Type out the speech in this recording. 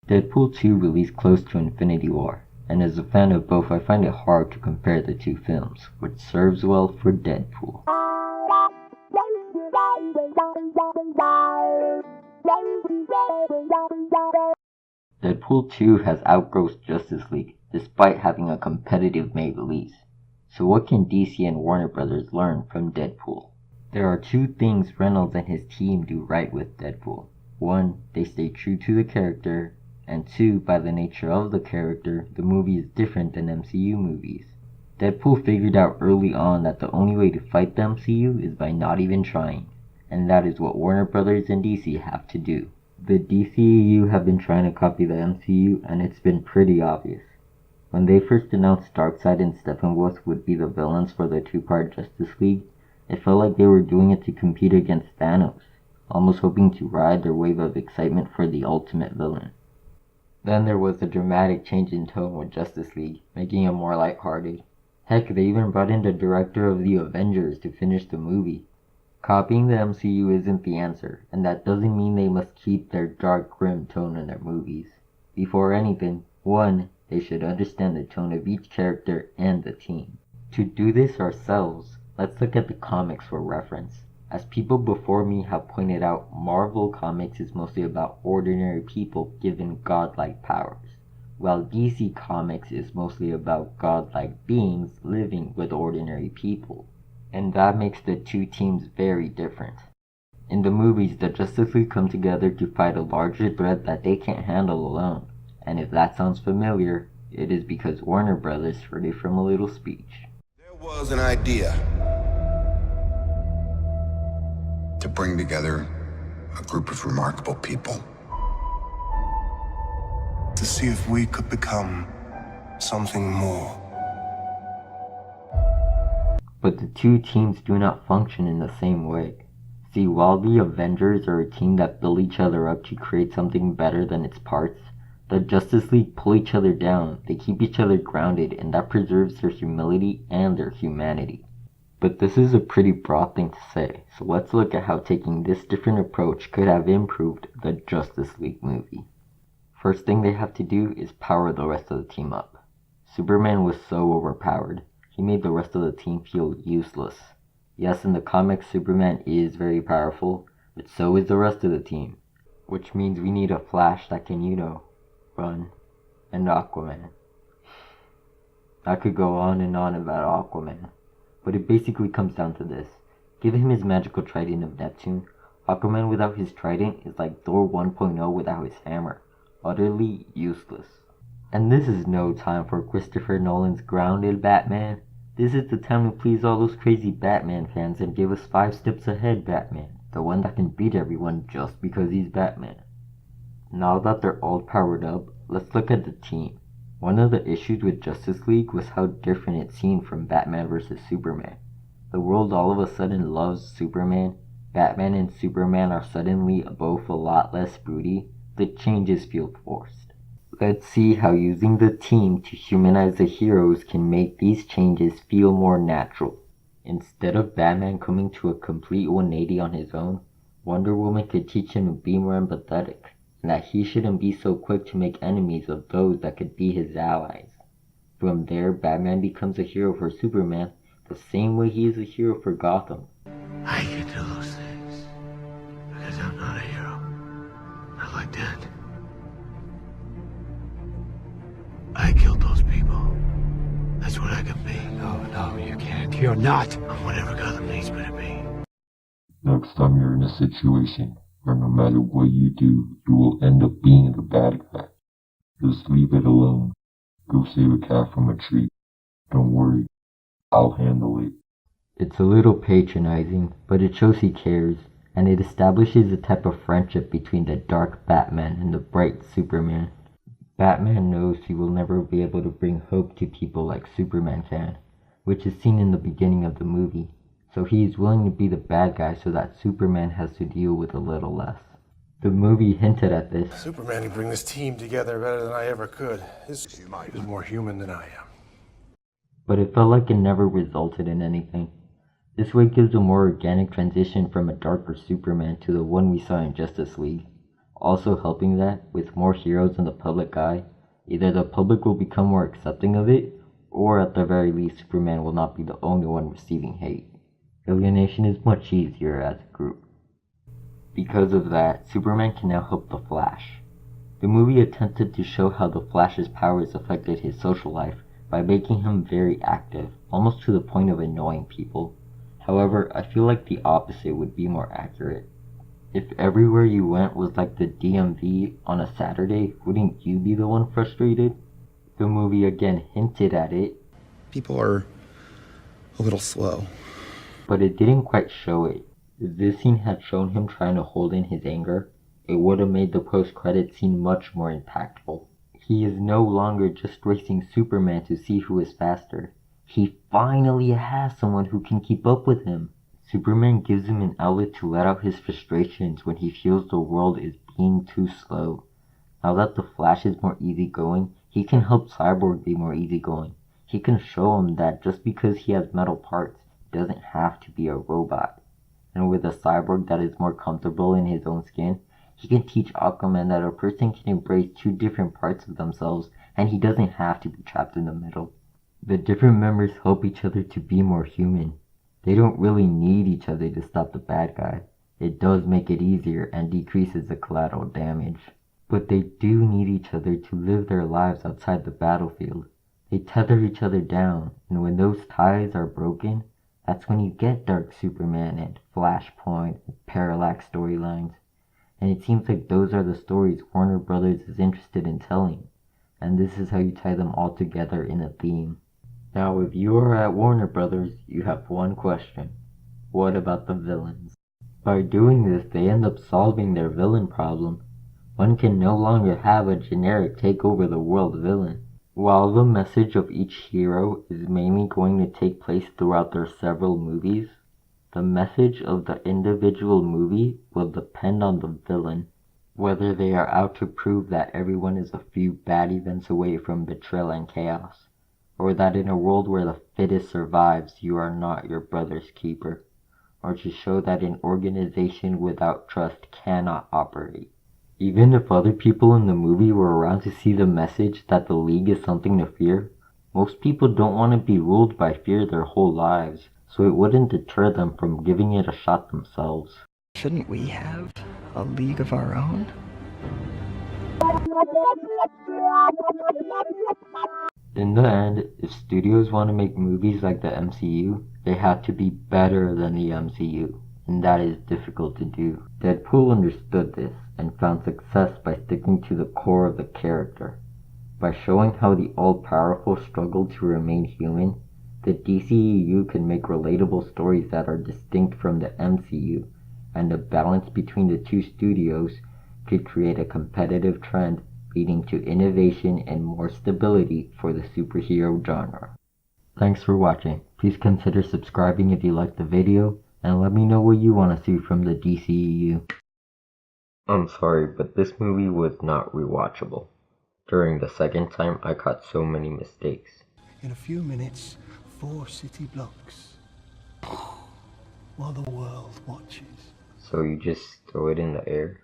Deadpool 2 released close to Infinity War, and as a fan of both I find it hard to compare the two films, which serves well for Deadpool. Deadpool 2 has outgrossed Justice League, despite having a competitive May release. So what can DC and Warner Brothers learn from Deadpool? There are two things Reynolds and his team do right with Deadpool. One, they stay true to the character, and two, by the nature of the character, the movie is different than MCU movies. Deadpool figured out early on that the only way to fight the MCU is by not even trying, and that is what Warner Brothers and DC have to do. The DCEU have been trying to copy the MCU, and it's been pretty obvious. When they first announced Darkseid and Steppenwolf would be the villains for the two-part Justice League, it felt like they were doing it to compete against Thanos, almost hoping to ride their wave of excitement for the ultimate villain. Then there was a dramatic change in tone with Justice League, making it more lighthearted. Heck, they even brought in the director of the Avengers to finish the movie. Copying the MCU isn't the answer, and that doesn't mean they must keep their dark, grim tone in their movies. Before anything, one, they should understand the tone of each character and the team. To do this ourselves, let's look at the comics for reference. As people before me have pointed out, Marvel Comics is mostly about ordinary people given godlike powers, while DC Comics is mostly about godlike beings living with ordinary people. And that makes the two teams very different. In the movies, the Justice League come together to fight a larger threat that they can't handle alone. And if that sounds familiar, it is because Warner Brothers heard it from a little speech. There was an idea to bring together a group of remarkable people. To see if we could become something more. But the two teams do not function in the same way. See, while the Avengers are a team that build each other up to create something better than its parts, the Justice League pull each other down, they keep each other grounded, and that preserves their humility and their humanity. But this is a pretty broad thing to say, so let's look at how taking this different approach could have improved the Justice League movie. First thing they have to do is power the rest of the team up. Superman was so overpowered, he made the rest of the team feel useless. Yes, in the comics Superman is very powerful, but so is the rest of the team. Which means we need a Flash that can, run, and Aquaman. I could go on and on about Aquaman, but it basically comes down to this. Give him his magical trident of Neptune. Aquaman without his trident is like Thor 1.0 without his hammer. Utterly useless. And this is no time for Christopher Nolan's grounded Batman. This is the time to please all those crazy Batman fans and give us 5 steps ahead Batman, the one that can beat everyone just because he's Batman. Now that they're all powered up, let's look at the team. One of the issues with Justice League was how different it seemed from Batman vs. Superman. The world all of a sudden loves Superman. Batman and Superman are suddenly both a lot less broody. The changes feel forced. Let's see how using the team to humanize the heroes can make these changes feel more natural. Instead of Batman coming to a complete 180 on his own, Wonder Woman could teach him to be more empathetic, and that he shouldn't be so quick to make enemies of those that could be his allies. From there, Batman becomes a hero for Superman, the same way he is a hero for Gotham. I can do those things because I'm not a hero. Not like that. I killed those people. That's what I can be. No, you can't. You're not. I'm whatever Gotham needs me to be. Next time you're in a situation where no matter what you do, you will end up being the bad guy, just leave it alone. Go save a cat from a tree. Don't worry, I'll handle it. It's a little patronizing, but it shows he cares, and it establishes a type of friendship between the dark Batman and the bright Superman. Batman knows he will never be able to bring hope to people like Superman can, which is seen in the beginning of the movie, so he is willing to be the bad guy so that Superman has to deal with a little less. The movie hinted at this. Superman can bring this team together better than I ever could. He's more human than I am. But it felt like it never resulted in anything. This way gives a more organic transition from a darker Superman to the one we saw in Justice League. Also helping that, with more heroes in the public eye, either the public will become more accepting of it, or at the very least Superman will not be the only one receiving hate. Alienation is much easier as a group. Because of that, Superman can now help the Flash. The movie attempted to show how the Flash's powers affected his social life by making him very active, almost to the point of annoying people. However, I feel like the opposite would be more accurate. If everywhere you went was like the DMV on a Saturday, wouldn't you be the one frustrated? The movie again hinted at it. People are a little slow. But it didn't quite show it. If this scene had shown him trying to hold in his anger, it would have made the post-credit scene much more impactful. He is no longer just racing Superman to see who is faster. He finally has someone who can keep up with him. Superman gives him an outlet to let out his frustrations when he feels the world is being too slow. Now that the Flash is more easygoing, he can help Cyborg be more easygoing. He can show him that just because he has metal parts, he doesn't have to be a robot. And with a Cyborg that is more comfortable in his own skin, he can teach Aquaman that a person can embrace two different parts of themselves and he doesn't have to be trapped in the middle. The different members help each other to be more human. They don't really need each other to stop the bad guy. It does make it easier and decreases the collateral damage. But they do need each other to live their lives outside the battlefield. They tether each other down, and when those ties are broken, that's when you get Dark Superman and Flashpoint and Parallax storylines. And it seems like those are the stories Warner Brothers is interested in telling. And this is how you tie them all together in a theme. Now, if you are at Warner Brothers, you have one question. What about the villains? By doing this, they end up solving their villain problem. One can no longer have a generic take over the world villain. While the message of each hero is mainly going to take place throughout their several movies, the message of the individual movie will depend on the villain, whether they are out to prove that everyone is a few bad events away from betrayal and chaos, or that in a world where the fittest survives, you are not your brother's keeper, or to show that an organization without trust cannot operate. Even if other people in the movie were around to see the message that the League is something to fear, most people don't want to be ruled by fear their whole lives, so it wouldn't deter them from giving it a shot themselves. Shouldn't we have a league of our own? In the end, if studios want to make movies like the MCU, they have to be better than the MCU, and that is difficult to do. Deadpool understood this and found success by sticking to the core of the character. By showing how the all-powerful struggle to remain human, the DCEU can make relatable stories that are distinct from the MCU, and the balance between the two studios could create a competitive trend leading to innovation and more stability for the superhero genre. Thanks for watching. Please consider subscribing if you liked the video, and let me know what you want to see from the DCEU. I'm sorry, but this movie was not rewatchable. During the second time, I caught so many mistakes. In a few minutes, 4 city blocks. While the world watches. So you just throw it in the air?